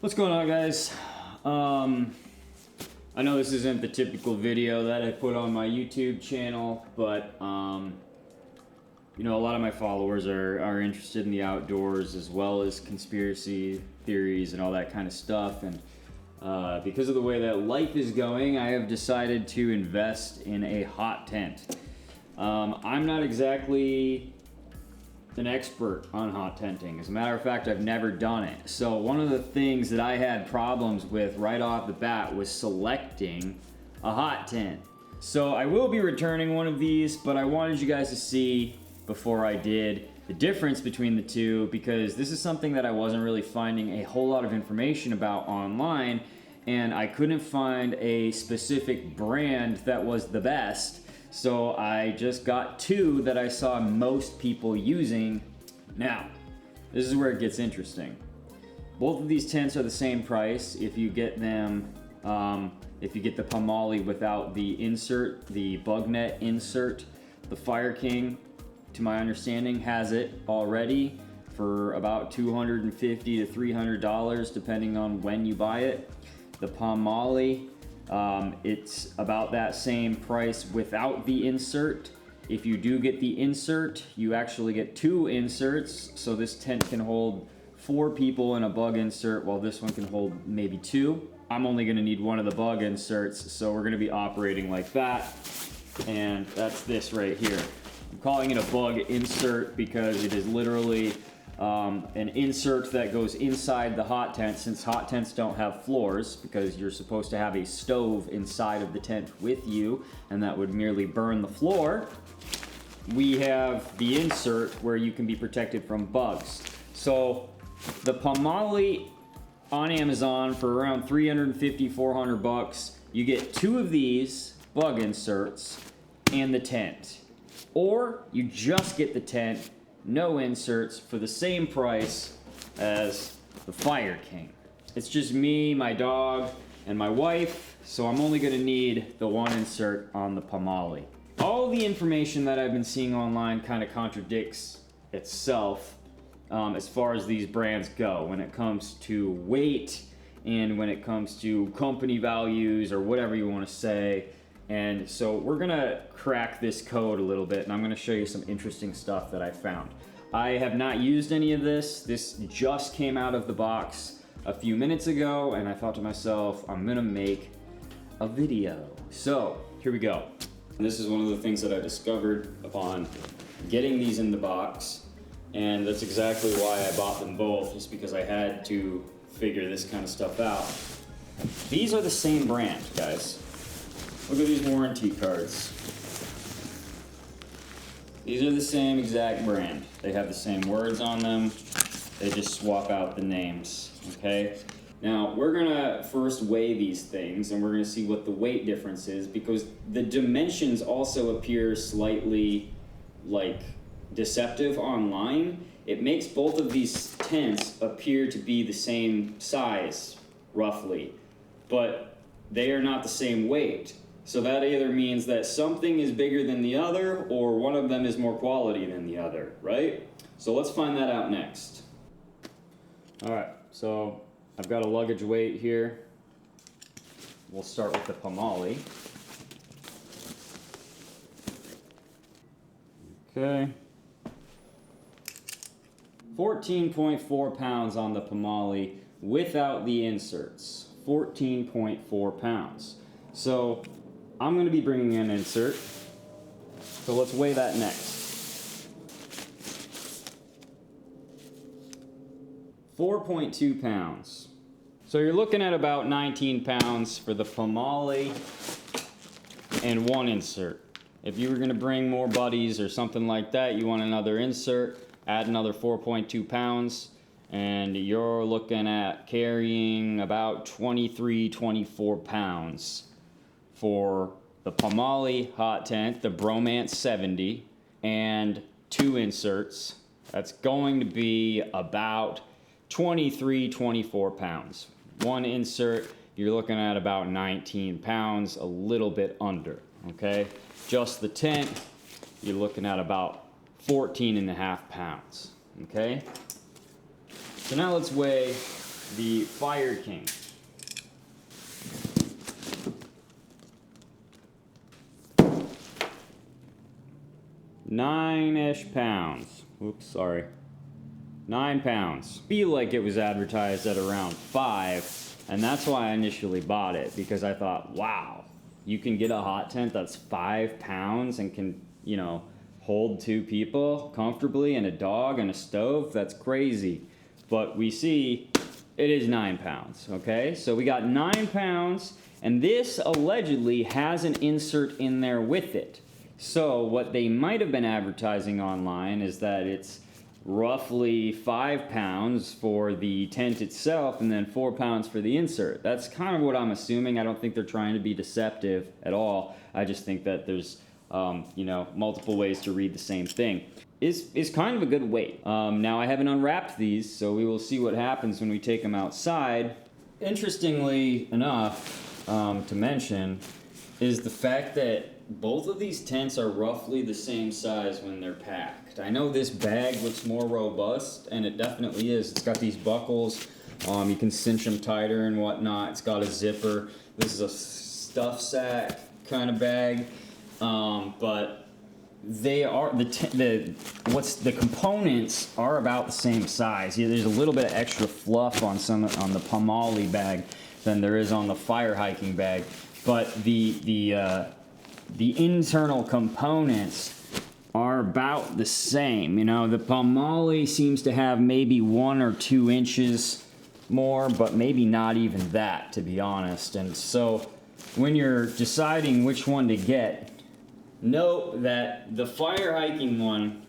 What's going on, guys? I know this isn't the typical video that I put on my YouTube channel, but you know, a lot of my followers are interested in the outdoors as well as conspiracy theories and all that kind of stuff, and because of the way that life is going, I have decided to invest in a hot tent. I'm not exactly an expert on hot tenting. As a matter of fact, I've never done it. So one of the things that I had problems with right off the bat was selecting a hot tent. So I will be returning one of these, but I wanted you guys to see before I did the difference between the two, because this is something that I wasn't really finding a whole lot of information about online, and I couldn't find a specific brand that was the best. So I just got two that I saw most people using. Now, this is where it gets interesting. Both of these tents are the same price if you get them, if you get the POMOLY without the insert, the bug net insert. The Fire King, to my understanding, has it already for about $250 to $300 depending on when you buy it. The POMOLY, it's about that same price without the insert. If you do get the insert, you actually get two inserts, so this tent can hold 4 people in a bug insert, while this one can hold maybe 2. I'm only going to need one of the bug inserts, so we're going to be operating like that, and that's this right here. I'm calling it a bug insert because it is literally an insert that goes inside the hot tent, since hot tents don't have floors, because you're supposed to have a stove inside of the tent with you, and that would merely burn the floor. We have the insert where you can be protected from bugs. So the POMOLY on Amazon for around $350–400, you get 2 of these bug inserts and the tent. Or you just get the tent, no inserts, for the same price as the Fire King. It's just me, my dog, and my wife, so I'm only gonna need the one insert on the POMOLY. All the information that I've been seeing online kind of contradicts itself as far as these brands go, when it comes to weight and when it comes to company values or whatever you want to say. And so we're gonna crack this code a little bit, and I'm gonna show you some interesting stuff that I found. I have not used any of this. This just came out of the box a few minutes ago, and I thought to myself, I'm gonna make a video. So here we go. And this is one of the things that I discovered upon getting these in the box, and that's exactly why I bought them both, just because I had to figure this kind of stuff out. These are the same brand, guys. Look at these warranty cards. These are the same exact brand. They have the same words on them. They just swap out the names, okay? Now, we're gonna first weigh these things, and we're gonna see what the weight difference is, because the dimensions also appear slightly, like, deceptive online. It makes both of these tents appear to be the same size, roughly, but they are not the same weight. So that either means that something is bigger than the other, or one of them is more quality than the other, right? So let's find that out next. All right, so I've got a luggage weight here. We'll start with the POMOLY. Okay. 14.4 pounds on the POMOLY without the inserts. 14.4 pounds. So I'm going to be bringing in an insert, so let's weigh that next. 4.2 pounds. So you're looking at about 19 pounds for the POMOLY and one insert. If you were going to bring more buddies or something like that, you want another insert, add another 4.2 pounds, and you're looking at carrying about 23–24 pounds for the POMOLY hot tent, the Bromance 70, and 2 inserts. That's going to be about 23–24 pounds. One insert, you're looking at about 19 pounds, a little bit under, okay? Just the tent, you're looking at about 14.5 pounds, okay? So now let's weigh the Fire King. 9-ish pounds. Oops, sorry. 9 pounds. Feel like it was advertised at around 5, and that's why I initially bought it, because I thought, wow, you can get a hot tent that's 5 pounds and can, you know, hold 2 people comfortably and a dog and a stove. That's crazy. But we see it is 9 pounds, okay? So we got 9 pounds, and this allegedly has an insert in there with it. So what they might have been advertising online is that it's roughly 5 pounds for the tent itself and then 4 pounds for the insert. That's kind of what I'm assuming. I don't think they're trying to be deceptive at all. I just think that there's you know, multiple ways to read the same thing. Is kind of a good weight. Now I haven't unwrapped these, so we will see what happens when we take them outside. Interestingly enough, to mention, is the fact that both of these tents are roughly the same size when they're packed. I know this bag looks more robust, and it definitely is. It's got these buckles. You can cinch them tighter and whatnot. It's got a zipper. This is a stuff sack kind of bag. But they are the components are about the same size. Yeah, there's a little bit of extra fluff on the POMOLY bag than there is on the fire hiking bag, but the internal components are about the same. You know, the POMOLY seems to have maybe 1 or 2 inches more, but maybe not even that, to be honest. And so when you're deciding which one to get, note that the fire hiking one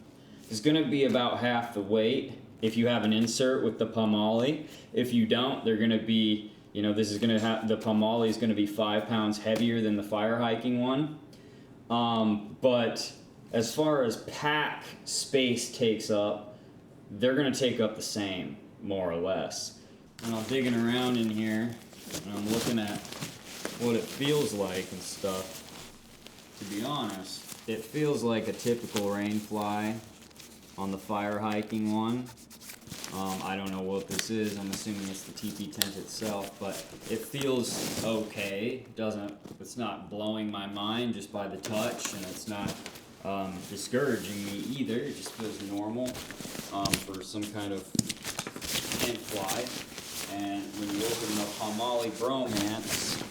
is going to be about half the weight if you have an insert with the POMOLY. If you don't, they're going to be, you know, this is going to have, the POMOLY is going to be 5 pounds heavier than the fire hiking one. But as far as pack space takes up, they're going to take up the same, more or less. And I'm digging around in here, and I'm looking at what it feels like and stuff. To be honest, it feels like a typical rain fly on the fire hiking one. I don't know what this is. I'm assuming it's the teepee tent itself, but it feels okay. It's not blowing my mind just by the touch, and it's not discouraging me either. It just feels normal for some kind of tent fly. And when you open the POMOLY Bromance,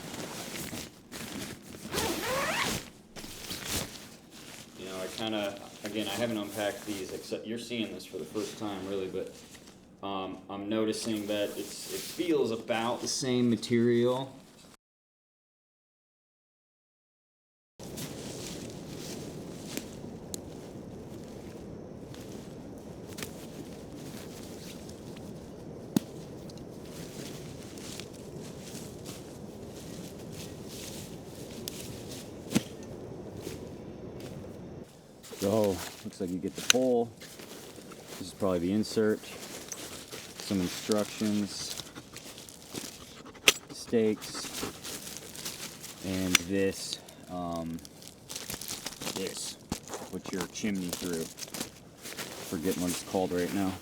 you know, I kind of, again, I haven't unpacked these, except you're seeing this for the first time, really, but I'm noticing that it feels about the same material. So, looks like you get the pole. This is probably the insert. Some instructions. Stakes. And this, put your chimney through. Forgetting what it's called right now.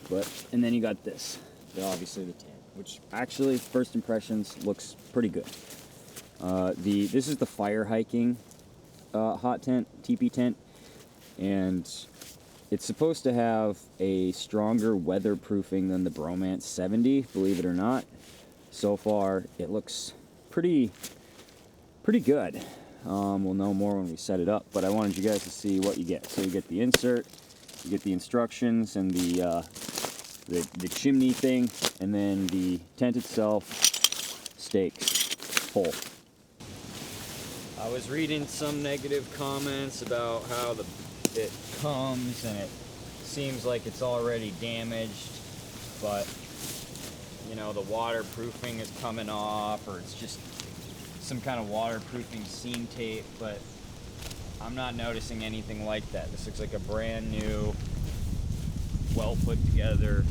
And then you got this. Obviously the tent, which actually, first impressions, looks pretty good. This is the fire hiking hot tent, teepee tent. And it's supposed to have a stronger weatherproofing than the Bromance 70, believe it or not. So far, it looks pretty good. We'll know more when we set it up, but I wanted you guys to see what you get. So you get the insert, you get the instructions, and the chimney thing, and then the tent itself, stakes, pole. I was reading some negative comments about how it comes and it seems like it's already damaged, but you know, the waterproofing is coming off, or it's just some kind of waterproofing seam tape, but I'm not noticing anything like that. This looks like a brand new, well put together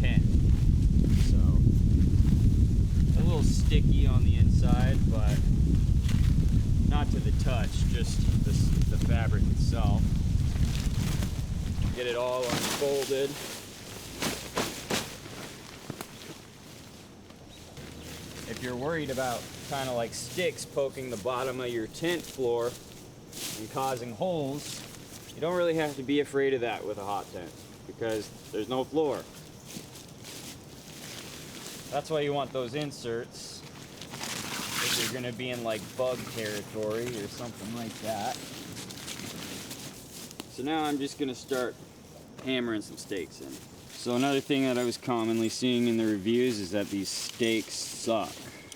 tent. So a little sticky on the inside, but not to the touch, just the fabric itself. Get it all unfolded. if you're worried about kind of like sticks poking the bottom of your tent floor and causing holes, you don't really have to be afraid of that with a hot tent because there's no floor. That's why you want those inserts if you're gonna be in like bug territory or something like that. So now I'm just gonna start hammering some stakes in. So another thing that I was commonly seeing in the reviews is that these stakes suck.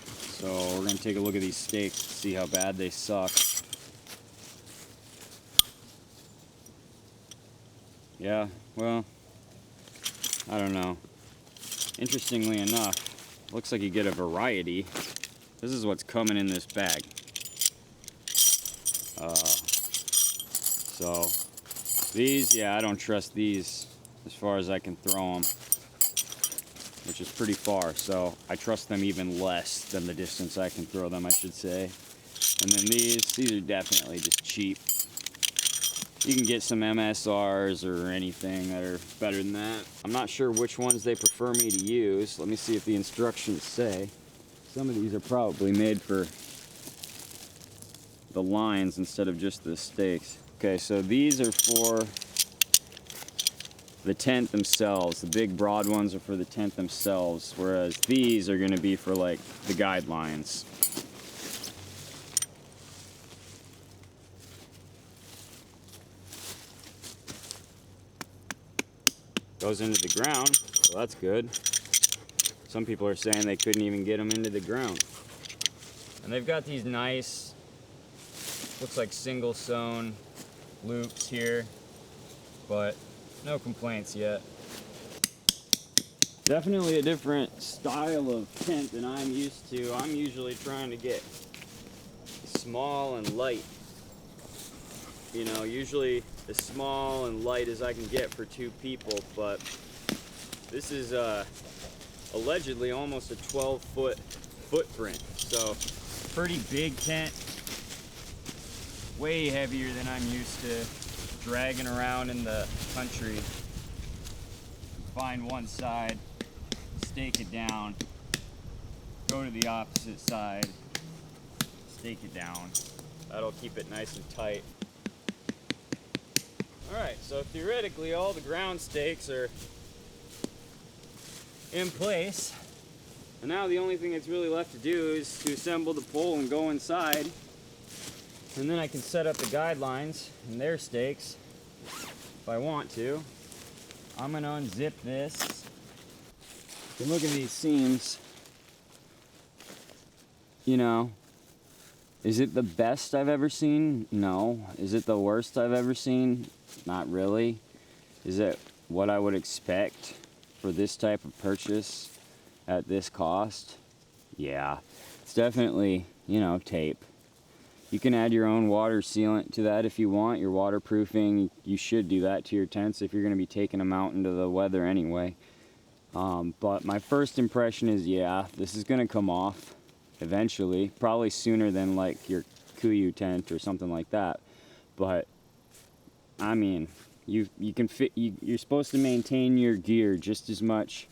So we're gonna take a look at these stakes to see how bad they suck. Yeah, well, I don't know. Interestingly enough, looks like you get a variety. This is what's coming in this bag. So these, yeah, I don't trust these as far as I can throw them, which is pretty far. So I trust them even less than the distance I can throw them, I should say. And then these are definitely just cheap. You can get some MSRs or anything that are better than that. I'm not sure which ones they prefer me to use. Let me see if the instructions say. Some of these are probably made for the lines instead of just the stakes. Okay, so these are for the tent themselves. The big broad ones are for the tent themselves, whereas these are gonna be for like the guidelines. Goes into the ground, so that's good. Some people are saying they couldn't even get them into the ground. And they've got these nice, looks like single sewn loops here, but no complaints yet. Definitely a different style of tent than I'm used to. I'm usually trying to get small and light. You know, usually as small and light as I can get for 2 people, but this is allegedly almost a 12-foot footprint. So pretty big tent, way heavier than I'm used to dragging around in the country. Find one side, stake it down, go to the opposite side, stake it down. That'll keep it nice and tight. Alright, so theoretically all the ground stakes are in place. And now the only thing that's really left to do is to assemble the pole and go inside. And then I can set up the guidelines and their stakes if I want to. I'm gonna unzip this. You can look at these seams. You know, is it the best I've ever seen? No. Is it the worst I've ever seen? Not really. Is it what I would expect for this type of purchase at this cost? Yeah. It's definitely, you know, tape. You can add your own water sealant to that if you want. Your waterproofing, you should do that to your tents if you're going to be taking them out into the weather anyway. But my first impression is, yeah, this is going to come off eventually. Probably sooner than like your Kuiu tent or something like that. But I mean, you can fit. You're supposed to maintain your gear just as much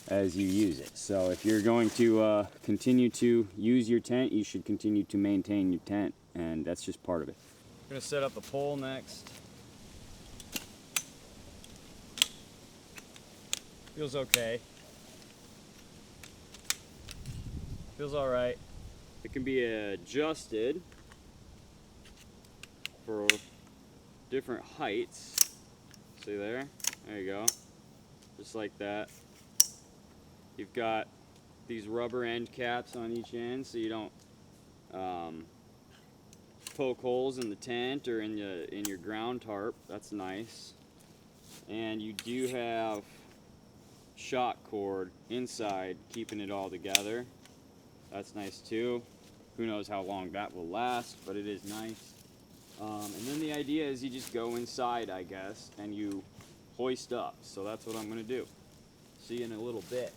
as you use it. So if you're going to continue to use your tent, you should continue to maintain your tent, and that's just part of it. I'm gonna set up the pole next. Feels okay. Feels all right. It can be adjusted for different heights. See there? There you go. Just like that. You've got these rubber end caps on each end so you don't poke holes in the tent or in your ground tarp. That's nice. And you do have shock cord inside keeping it all together. That's nice too. Who knows how long that will last, but it is nice. And then the idea is you just go inside, I guess, and you hoist up. So that's what I'm going to do. See you in a little bit.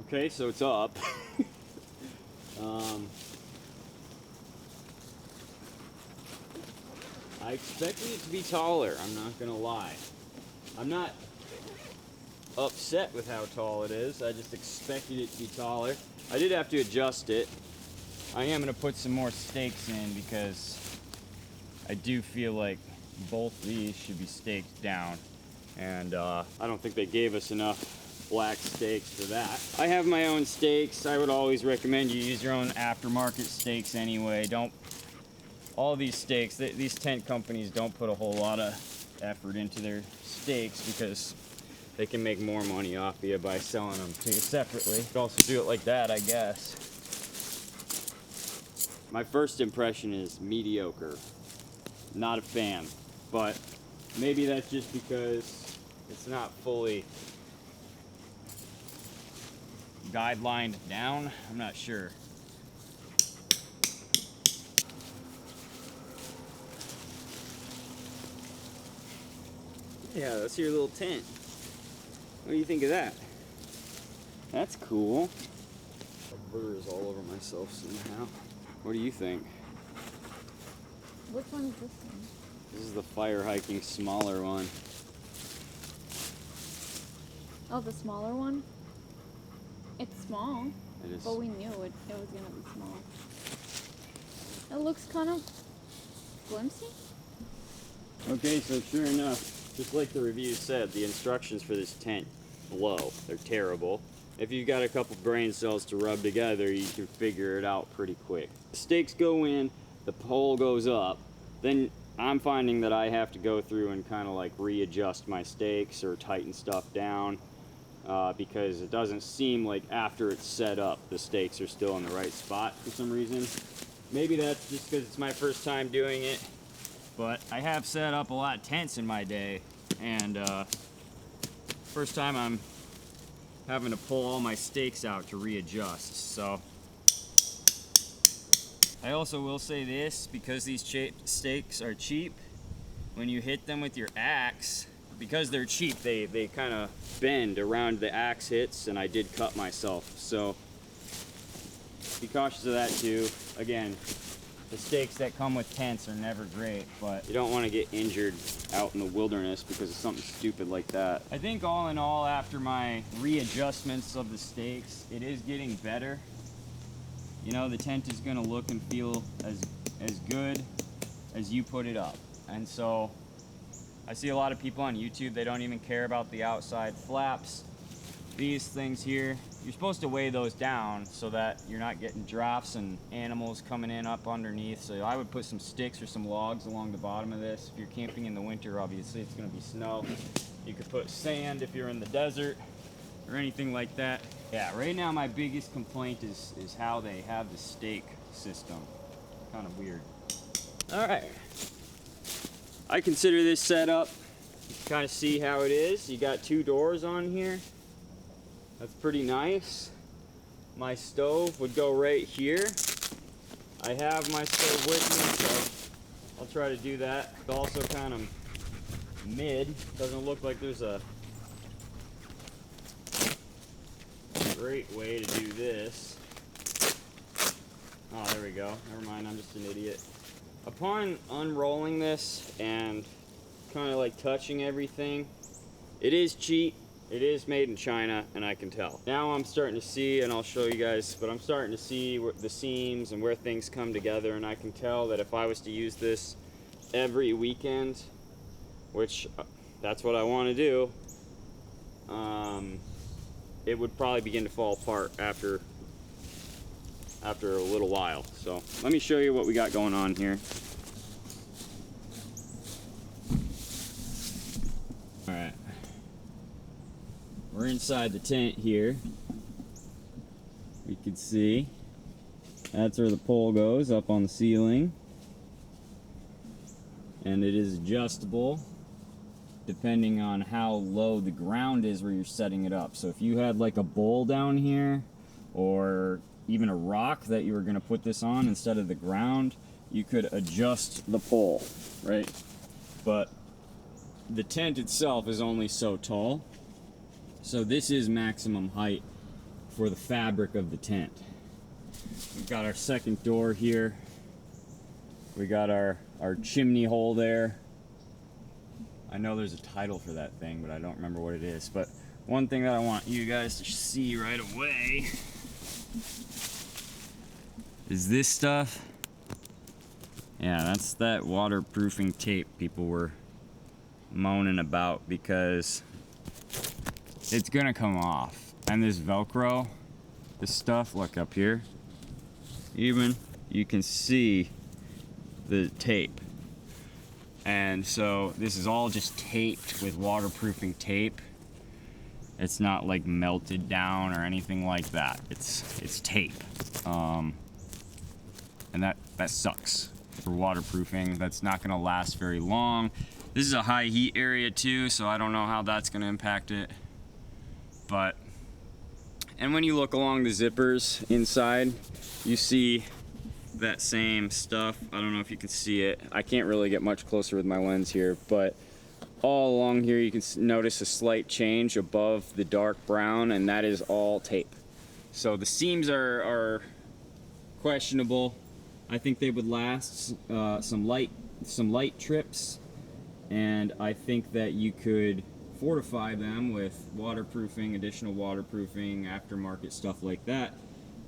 Okay, so it's up. I expected it to be taller, I'm not gonna lie. I'm not upset with how tall it is, I just expected it to be taller. I did have to adjust it. I am gonna put some more stakes in because I do feel like both these should be staked down. And I don't think they gave us enough black stakes for that. I have my own stakes. I would always recommend you use your own aftermarket stakes anyway. All these stakes, these tent companies don't put a whole lot of effort into their stakes because they can make more money off you by selling them to you separately. You could also do it like that, I guess. My first impression is mediocre. Not a fan, but maybe that's just because it's not fully guidelined down. I'm not sure. Yeah, that's your little tent. What do you think of that? That's cool. Burrs all over myself somehow. What do you think? Which one is this one? This is the fire hiking smaller one. Oh, the smaller one? It's small. It is. But we knew it was gonna be small. It looks kind of flimsy. Okay, so sure enough, just like the review said, the instructions for this tent blow. They're terrible. If you've got a couple brain cells to rub together, you can figure it out pretty quick. The stakes go in, the pole goes up, then I'm finding that I have to go through and kind of like readjust my stakes or tighten stuff down because it doesn't seem like after it's set up, the stakes are still in the right spot for some reason. Maybe that's just because it's my first time doing it, but I have set up a lot of tents in my day, and first time I'm having to pull all my stakes out to readjust. So I also will say this, because these stakes are cheap, when you hit them with your axe, because they're cheap, they kind of bend around the axe hits, and I did cut myself. So be cautious of that too. Again, the stakes that come with tents are never great, but you don't want to get injured out in the wilderness because of something stupid like that. I think all in all, after my readjustments of the stakes, it is getting better. You know, the tent is going to look and feel as good as you put it up. And so I see a lot of people on YouTube, they don't even care about the outside flaps. These things here, you're supposed to weigh those down so that you're not getting drops and animals coming in up underneath. So I would put some sticks or some logs along the bottom of this. If you're camping in the winter, obviously it's going to be snow. You could put sand if you're in the desert or anything like that. Yeah, right now my biggest complaint is how they have the stake system. Kind of weird. All right. I consider this setup. You can kind of see how it is. You got 2 doors on here. That's pretty nice. My stove would go right here. I have my stove with me, so I'll try to do that. It's also kind of mid. Doesn't look like there's a great way to do this. Oh, there we go. Never mind, I'm just an idiot. Upon unrolling this and kind of like touching everything, it is cheap. It is made in China, and I can tell. Now I'm starting to see, and I'll show you guys, but I'm starting to see the seams and where things come together, and I can tell that if I was to use this every weekend, which that's what I want to do, it would probably begin to fall apart after a little while. So let me show you what we got going on here. All right. We're inside the tent here. You can see that's where the pole goes, up on the ceiling. And it is adjustable depending on how low the ground is where you're setting it up. So if you had like a bowl down here or even a rock that you were going to put this on instead of the ground, you could adjust the pole, right? But the tent itself is only so tall. So this is maximum height for the fabric of the tent. We've got our second door here. We got our chimney hole there. I know there's a title for that thing, but I don't remember what it is. But one thing that I want you guys to see right away is this stuff. Yeah, that's that waterproofing tape people were moaning about because it's gonna come off. And this Velcro, this stuff, look up here, even you can see the tape. And so this is all just taped with waterproofing tape. It's not like melted down or anything like that. It's tape. And that sucks for waterproofing. That's not gonna last very long. This is a high heat area too, so I don't know how that's gonna impact it. But, and when you look along the zippers inside, you see that same stuff. I don't know if you can see it. I can't really get much closer with my lens here, but all along here you can notice a slight change above the dark brown, and that is all tape. So the seams are questionable. I think they would last some light trips, and I think that you could fortify them with waterproofing, additional waterproofing, aftermarket stuff like that.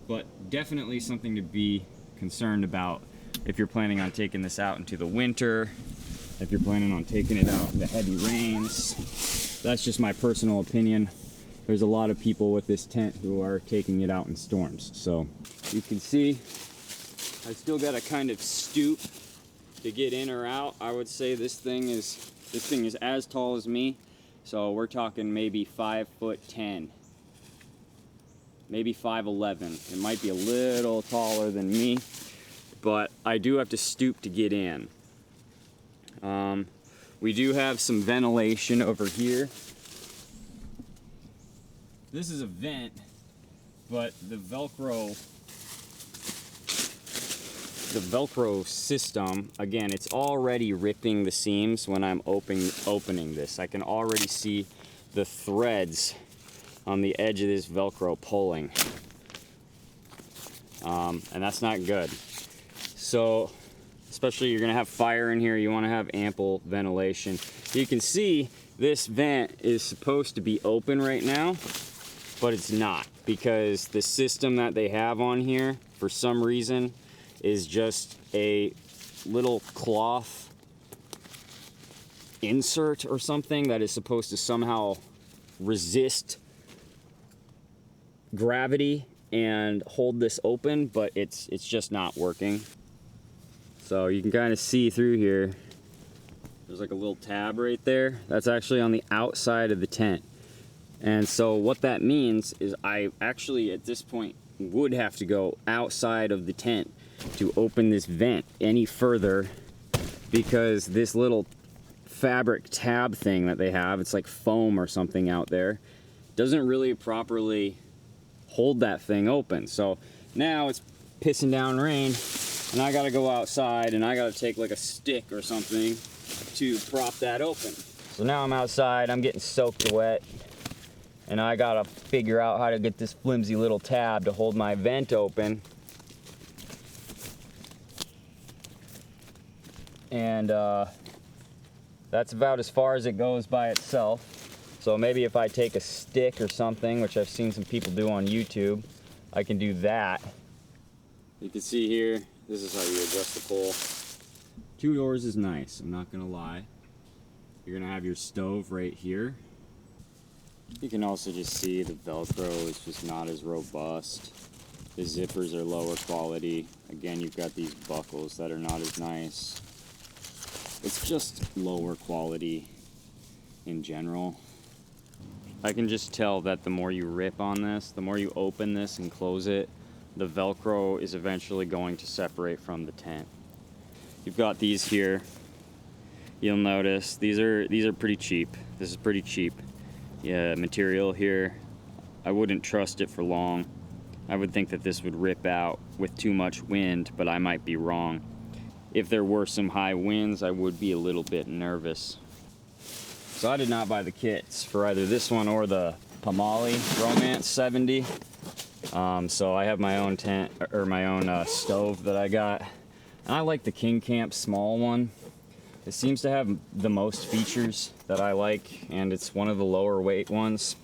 But definitely something to be concerned about if you're planning on taking this out into the winter, if you're planning on taking it out in the heavy rains. That's just my personal opinion. There's a lot of people with this tent who are taking it out in storms. So you can see I still got to kind of stoop to get in or out. I would say this thing is as tall as me. So we're talking maybe 5'10", maybe 5'11". It might be a little taller than me, but I do have to stoop to get in. We do have some ventilation over here. This is a vent, but the Velcro system, again, it's already ripping the seams when I'm opening this. I can already see the threads on the edge of this Velcro pulling. And that's not good. So, especially you're gonna have fire in here, you wanna have ample ventilation. You can see this vent is supposed to be open right now, but it's not, because the system that they have on here, for some reason, is just a little cloth insert or something that is supposed to somehow resist gravity and hold this open, but it's just not working. So you can kind of see through here. There's like a little tab right there. That's actually on the outside of the tent. And so what that means is I actually at this point would have to go outside of the tent to open this vent any further, because this little fabric tab thing that they have, it's like foam or something out there, doesn't really properly hold that thing open. So now it's pissing down rain and I gotta go outside and I gotta take like a stick or something to prop that open. So now I'm outside, I'm getting soaked wet, and I gotta figure out how to get this flimsy little tab to hold my vent open. And that's about as far as it goes by itself. So maybe if I take a stick or something, which I've seen some people do on YouTube, I can do that. You can see here, this is how you adjust the pole. 2 doors is nice, I'm not gonna lie. You're gonna have your stove right here. You can also just see the Velcro is just not as robust. The zippers are lower quality. Again, you've got these buckles that are not as nice. It's just lower quality in general. I can just tell that the more you rip on this, the more you open this and close it, the Velcro is eventually going to separate from the tent. You've got these here. You'll notice these are pretty cheap. This is pretty cheap. Yeah, material here. I wouldn't trust it for long. I would think that this would rip out with too much wind, but I might be wrong. If there were some high winds, I would be a little bit nervous. So I did not buy the kits for either this one or the POMOLY Bromance 70. So I have my own tent, or my own stove that I got. And I like the King Camp small one. It seems to have the most features that I like, and it's one of the lower weight ones.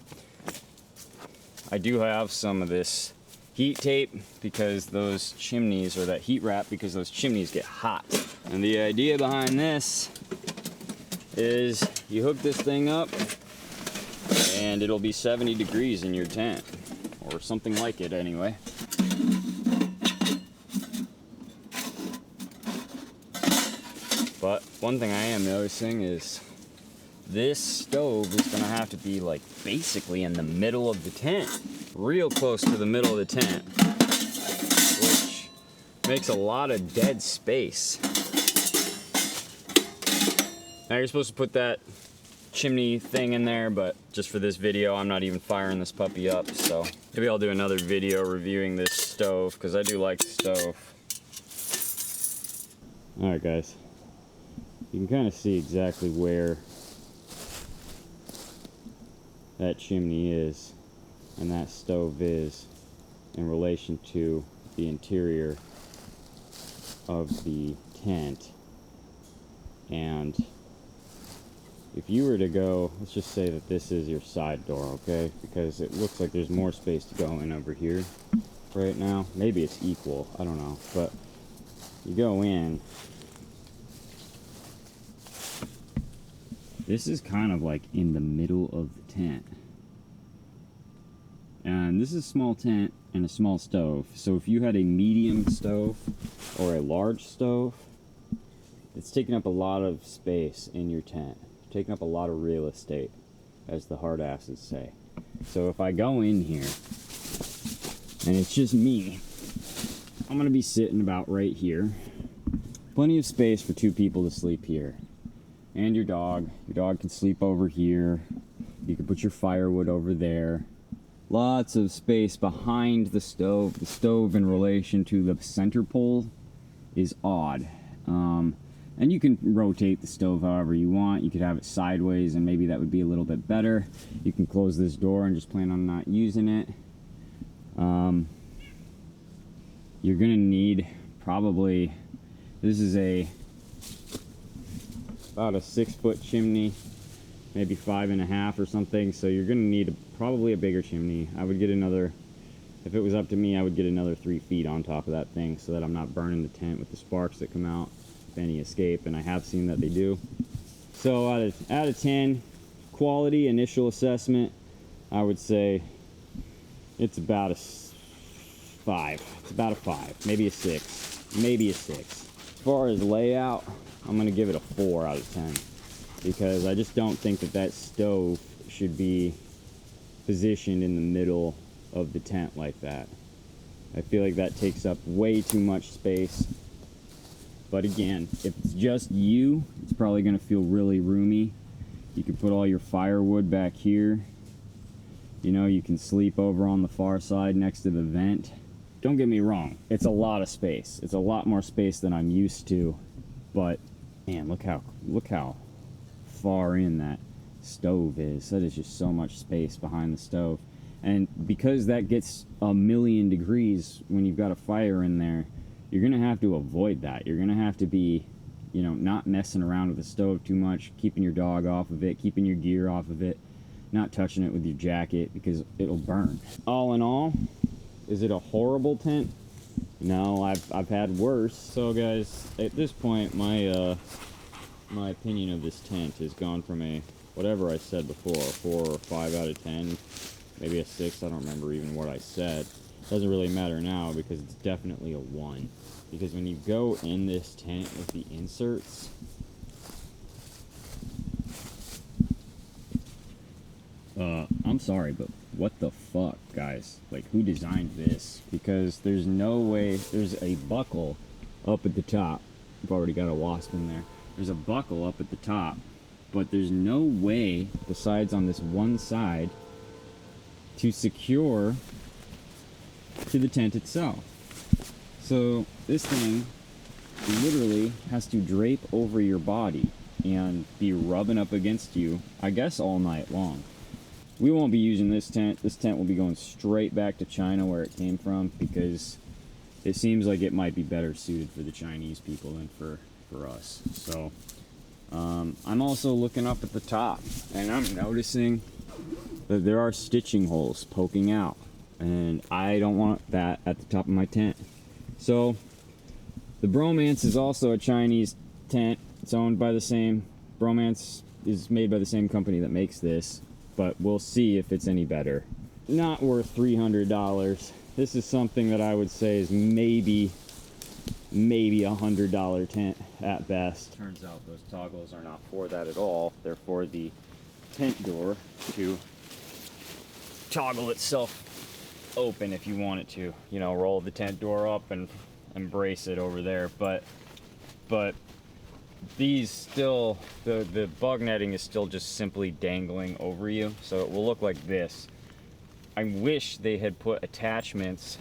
I do have some of this heat tape because those chimneys, or that heat wrap, because those chimneys get hot. And the idea behind this is you hook this thing up and it'll be 70 degrees in your tent, or something like it anyway. But one thing I am noticing is this stove is gonna have to be like basically in the middle of the tent, real close to the middle of the tent, which makes a lot of dead space. Now you're supposed to put that chimney thing in there, but just for this video, I'm not even firing this puppy up, so maybe I'll do another video reviewing this stove, because I do like the stove. Alright guys, you can kind of see exactly where that chimney is and that stove is in relation to the interior of the tent. And if you were to go, let's just say that this is your side door, okay? Because it looks like there's more space to go in over here right now. Maybe it's equal, I don't know. But you go in, this is kind of like in the middle of the tent. And this is a small tent and a small stove. So if you had a medium stove or a large stove, it's taking up a lot of space in your tent. Taking up a lot of real estate, as the hard asses say. So if I go in here and it's just me, I'm gonna be sitting about right here. Plenty of space for two people to sleep here. And your dog. Your dog can sleep over here. You can put your firewood over there. Lots of space behind the stove. The stove in relation to the center pole is odd. And you can rotate the stove however you want. You could have it sideways and maybe that would be a little bit better. You can close this door and just plan on not using it. You're gonna need probably, this is about a 6-foot chimney, maybe 5.5 or something. So you're gonna need probably a bigger chimney. I would get another, if it was up to me, I would get another 3 feet on top of that thing so that I'm not burning the tent with the sparks that come out if any escape, and I have seen that they do. So out of 10, quality initial assessment, I would say it's about a 5. It's about a 5, maybe a 6, maybe a 6. As far as layout, I'm gonna give it a 4 out of 10 because I just don't think that that stove should be positioned in the middle of the tent like that. I feel like that takes up way too much space. But again, if it's just you, it's probably gonna feel really roomy. You can put all your firewood back here. You know, you can sleep over on the far side next to the vent. Don't get me wrong, it's a lot of space. It's a lot more space than I'm used to. But man, look how far in that stove is. That is just so much space behind the stove. And because that gets 1,000,000 degrees when you've got a fire in there, you're gonna have to avoid that. You're gonna have to be, you know, not messing around with the stove too much, keeping your dog off of it, keeping your gear off of it, not touching it with your jacket because it'll burn. All in all, is it a horrible tent? No, I've had worse. So guys, at this point, my opinion of this tent has gone from a, whatever I said before, a 4 or 5 out of 10, maybe a 6, I don't remember even what I said. Doesn't really matter now because it's definitely a 1. Because when you go in this tent with the inserts, I'm sorry, but what the fuck, guys? Like, who designed this? Because there's no way, there's a buckle up at the top. I've already got a wasp in there. There's a buckle up at the top, but there's no way, besides on this one side, to secure to the tent itself. So this thing literally has to drape over your body and be rubbing up against you, I guess, all night long. we won't be using this tent. This tent will be going straight back to China where it came from, because it seems like it might be better suited for the Chinese people than for us. So I'm also looking up at the top, and I'm noticing that there are stitching holes poking out, and I don't want that at the top of my tent. So the Bromance is also a Chinese tent. It's owned by the same, Bromance is made by the same company that makes this, but we'll see if it's any better. Not worth $300. This is something that I would say is maybe $100 tent at best. Turns out those toggles are not for that at all. They're for the tent door to toggle itself open if you want it to. You know, roll the tent door up and brace it over there. But these still, the bug netting is still just simply dangling over you, so it will look like this. I wish they had put attachments.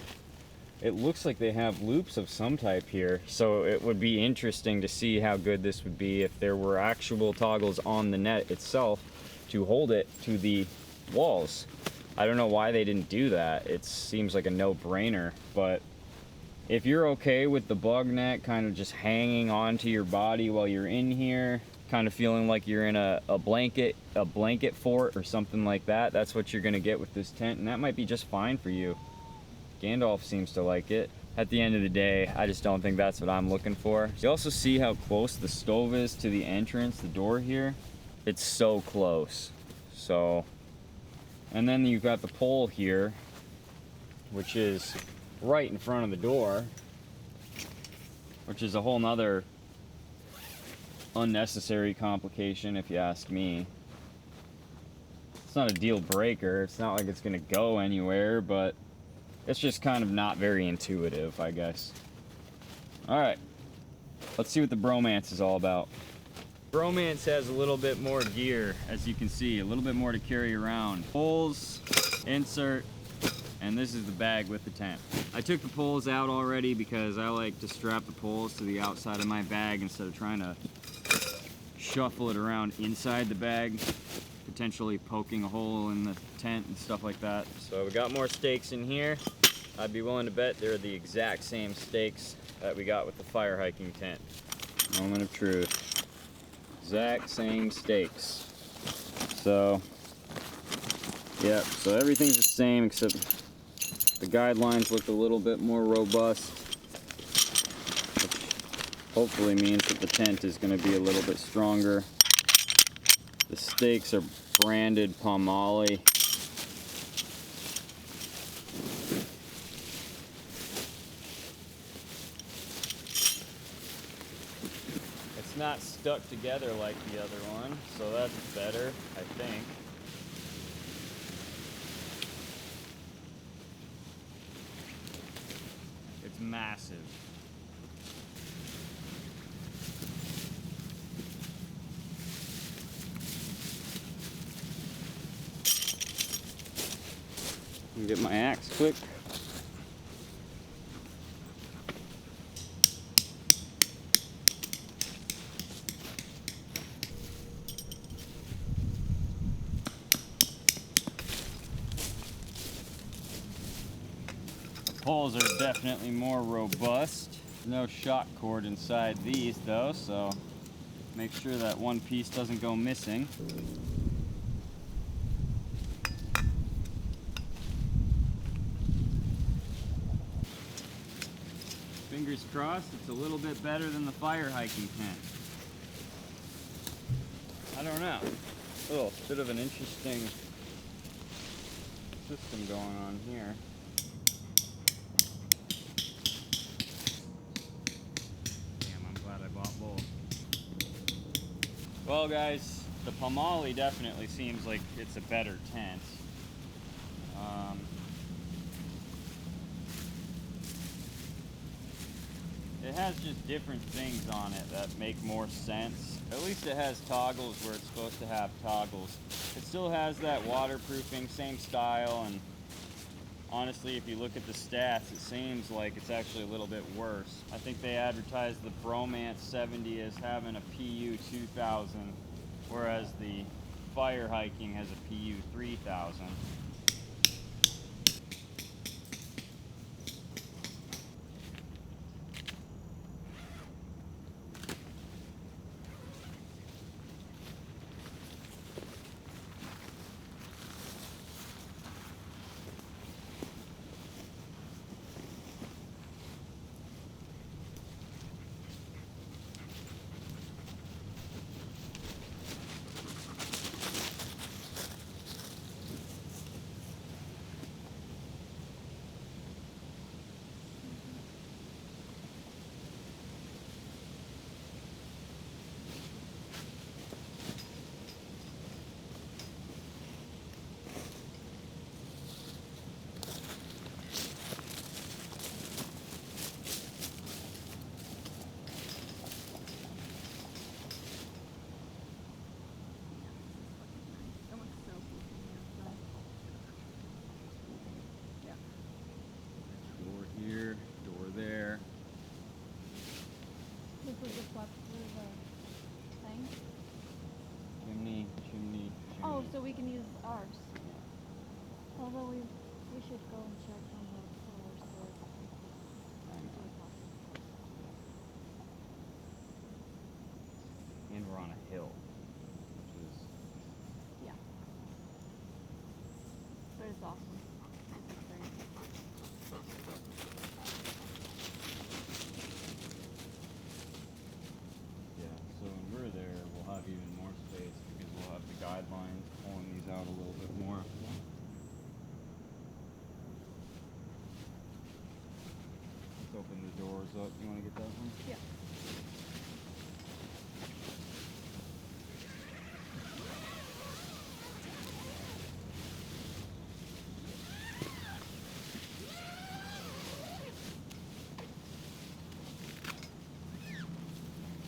It looks like they have loops of some type here, so it would be interesting to see how good this would be if there were actual toggles on the net itself to hold it to the walls. I don't know why they didn't do that. It seems like a no-brainer, but if you're okay with the bug net kind of just hanging onto your body while you're in here, kind of feeling like you're in a blanket fort or something like that, that's what you're gonna get with this tent, and that might be just fine for you. Gandalf seems to like it. At the end of the day, I just don't think that's what I'm looking for. You also see how close the stove is to the entrance, the door here? It's so close. So, and then you've got the pole here, which is right in front of the door, which is a whole nother unnecessary complication if you ask me. It's not a deal breaker. It's not like it's gonna go anywhere, but it's just kind of not very intuitive, I guess. All right, let's see what the Bromance is all about. Bromance has a little bit more gear, as you can see, a little bit more to carry around. Poles, insert, and this is the bag with the tent. I took the poles out already because I like to strap the poles to the outside of my bag instead of trying to shuffle it around inside the bag, potentially poking a hole in the tent and stuff like that. So we got more stakes in here. I'd be willing to bet they're the exact same stakes that we got with the fire hiking tent. Moment of truth. Exact same stakes. So, yeah, so everything's the same except the guidelines look a little bit more robust, which hopefully means that the tent is going to be a little bit stronger. The stakes are branded POMOLY. It's not stuck together like the other one, so that's better, I think. It's massive. Get my axe quick. The poles are definitely more robust. No shock cord inside these though, so make sure that one piece doesn't go missing. Fingers crossed, it's a little bit better than the fire hiking tent. I don't know. Oh, bit of an interesting system going on here. Damn, I'm glad I bought both. Well guys, the POMOLY definitely seems like it's a better tent. It has just different things on it that make more sense. At least it has toggles where it's supposed to have toggles. It still has that waterproofing, same style, and honestly, if you look at the stats, it seems like it's actually a little bit worse. I think they advertised the Bromance 70 as having a PU 2000, whereas the Fire Hiking has a PU 3000. Door here, door there. This is the flux through the thing. Chimney, chimney, chimney. Oh, so we can use ours. Although we should go and check on the floors first. And we're on a hill, which is Yeah. But it's awesome. This is great. yeah. So when we're there, we'll have even more space because we'll have the guidelines pulling these out a little bit more. Let's open the doors up. You want to get that one? Yeah.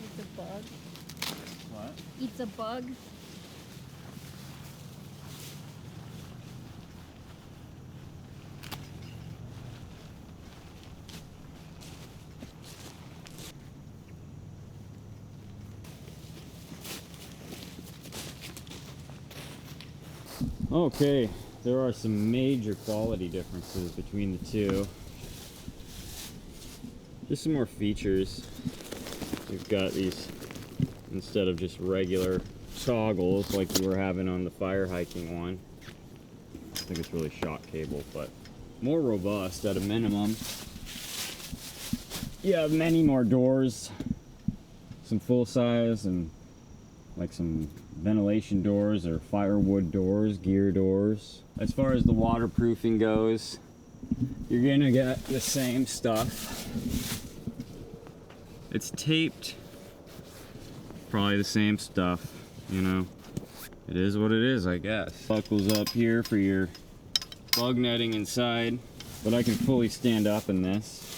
It's a bug. What? Eats a bug. Okay, there are some major quality differences between the two. Just some more features. We've got these, instead of just regular toggles like you were having on the Fire Hiking one. I think it's really shock cable, but more robust at a minimum. You have many more doors, some full size and like some ventilation doors or firewood doors, gear doors. As far as the waterproofing goes, you're gonna get the same stuff. It's taped, probably the same stuff, you know. It is what it is, I guess. Buckles up here for your bug netting inside, but I can fully stand up in this.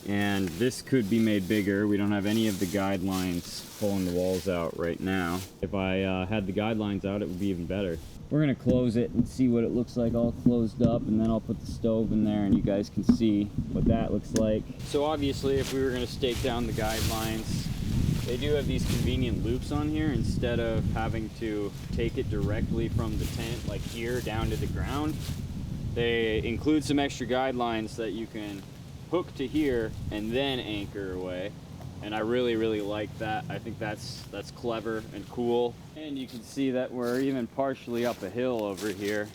And this could be made bigger. We don't have any of the guidelines pulling the walls out right now. If I had the guidelines out, it would be even better. We're gonna close it and see what it looks like all closed up, and then I'll put the stove in there and you guys can see what that looks like. So obviously if we were gonna stake down the guidelines, they do have these convenient loops on here instead of having to take it directly from the tent like here down to the ground. They include some extra guidelines that you can hook to here and then anchor away, and I really like that. I think that's clever and cool. And you can see that we're even partially up a hill over here,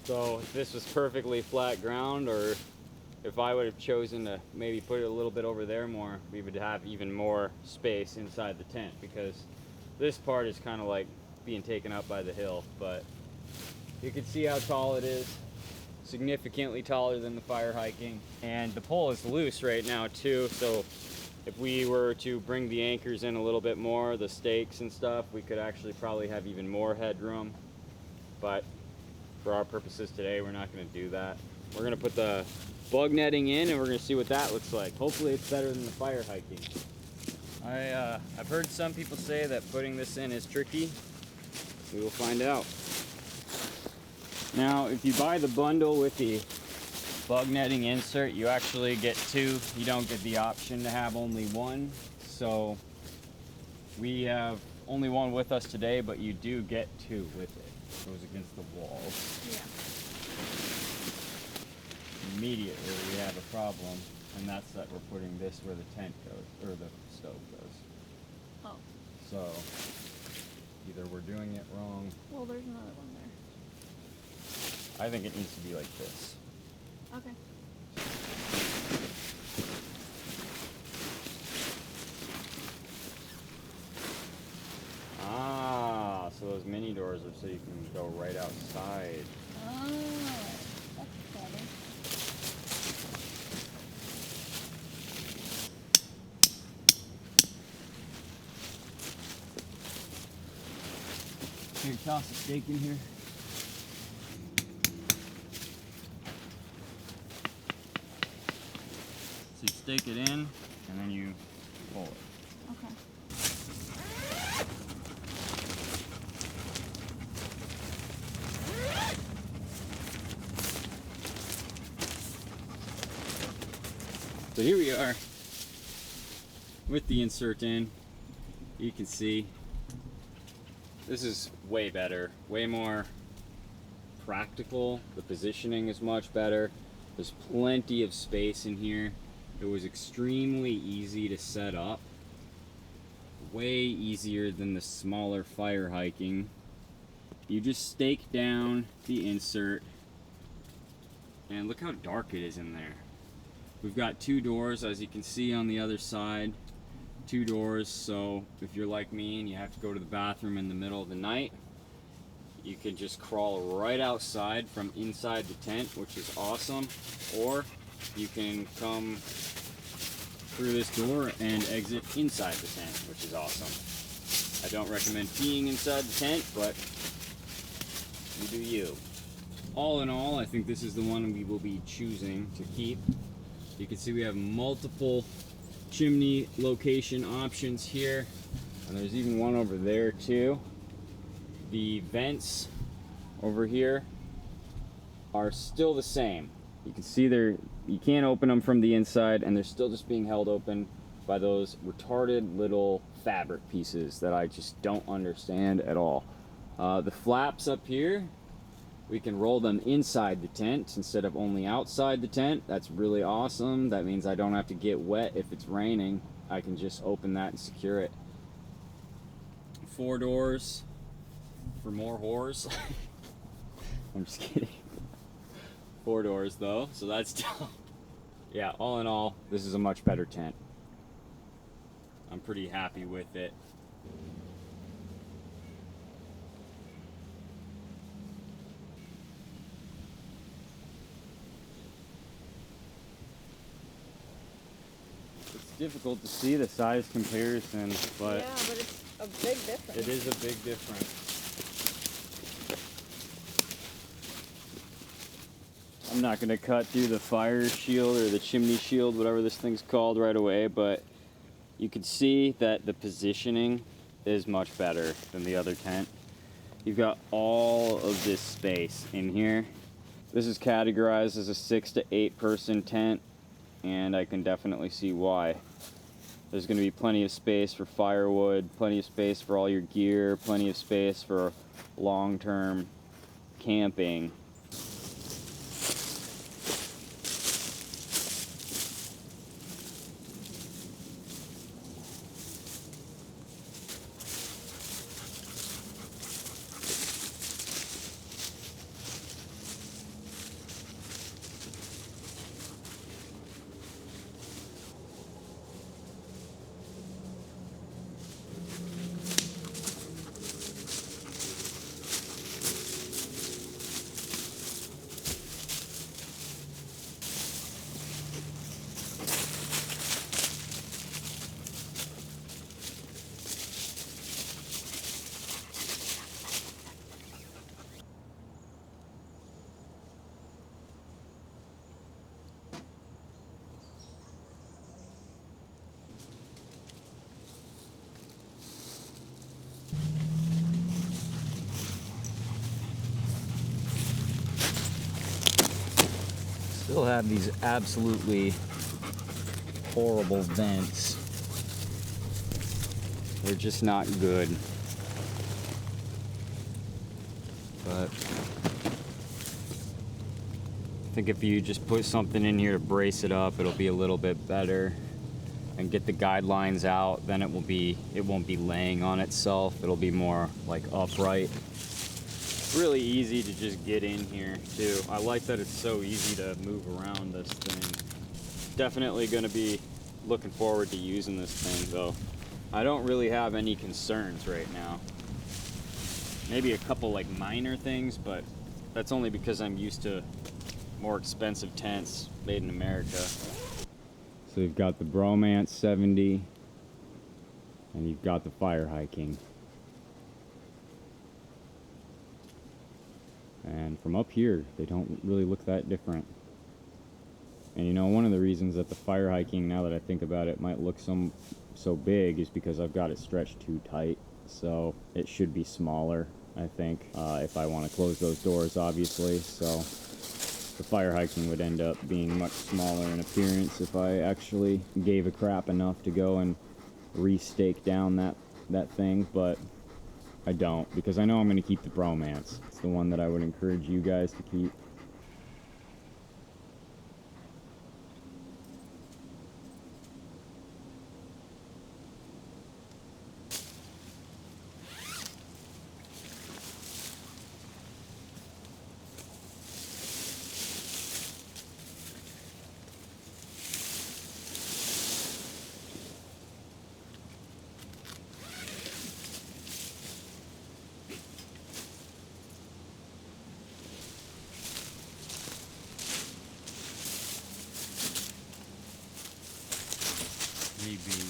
so if this was perfectly flat ground, or if I would have chosen to maybe put it a little bit over there more, we would have even more space inside the tent, because this part is kind of like being taken up by the hill. But you can see how tall it is. Significantly taller than the Fire Hiking, and the pole is loose right now too, so if we were to bring the anchors in a little bit more, the stakes and stuff, we could actually probably have even more headroom. But for our purposes today, we're not going to do that. We're going to put the bug netting in and we're going to see what that looks like. Hopefully it's better than the Fire Hiking. I've heard some people say that putting this in is tricky. We will find out. Now, if you buy the bundle with the bug netting insert, you actually get two. You don't get the option to have only one. So we have only one with us today, but you do get two with it. It goes against the walls. Yeah. Immediately we have a problem, and that's that we're putting this where the tent goes, or the stove goes. Oh. So, either we're doing it wrong. Well, there's another one there. I think it needs to be like this. Okay. Ah, so those mini doors are so you can go right outside. Oh, that's clever. Can you toss a steak in here? So you stick it in, and then you pull it. Okay. So here we are with the insert in. You can see this is way better, way more practical. The positioning is much better. There's plenty of space in here. It was extremely easy to set up. Way easier than the smaller fire hiking. You just stake down the insert, and look how dark it is in there. We've got two doors, as you can see on the other side. Two doors, so if you're like me and you have to go to the bathroom in the middle of the night, you can just crawl right outside from inside the tent, which is awesome. Or you can come through this door and exit inside the tent, which is awesome. I don't recommend peeing inside the tent, but you do you. All in all, I think this is the one we will be choosing to keep. You can see we have multiple chimney location options here, and there's even one over there too. The vents over here are still the same. You can see you can't open them from the inside, and they're still just being held open by those retarded little fabric pieces that I just don't understand at all. The flaps up here, we can roll them inside the tent instead of only outside the tent. That's really awesome. That means I don't have to get wet if it's raining. I can just open that and secure it. 4 doors for more whores. I'm just kidding. 4 doors though, so that's still... Yeah, all in all, this is a much better tent. I'm pretty happy with it. It's difficult to see the size comparison, but Yeah, but it's a big difference. it is a big difference. I'm not going to cut through the fire shield or the chimney shield, whatever this thing's called, right away, but you can see that the positioning is much better than the other tent. You've got all of this space in here. This is categorized as a 6 to 8 person tent, and I can definitely see why. There's going to be plenty of space for firewood, plenty of space for all your gear, plenty of space for long-term camping. Still have these absolutely horrible vents. They're just not good. But I think if you just put something in here to brace it up, it'll be a little bit better. And get the guidelines out, then it won't be laying on itself. It'll be more like upright. Really easy to just get in here too. I like that it's so easy to move around this thing. Definitely gonna be looking forward to using this thing though. I don't really have any concerns right now. Maybe a couple like minor things, but that's only because I'm used to more expensive tents made in America. So you've got the Bromance 70 and you've got the FIREHIKING. And from up here, they don't really look that different. And you know, one of the reasons that the FIREHIKING, now that I think about it, might look so big is because I've got it stretched too tight. So it should be smaller, I think, if I want to close those doors, obviously. So the FIREHIKING would end up being much smaller in appearance if I actually gave a crap enough to go and re-stake down that thing, but I don't, because I know I'm going to keep the Bromance. It's the one that I would encourage you guys to keep. Maybe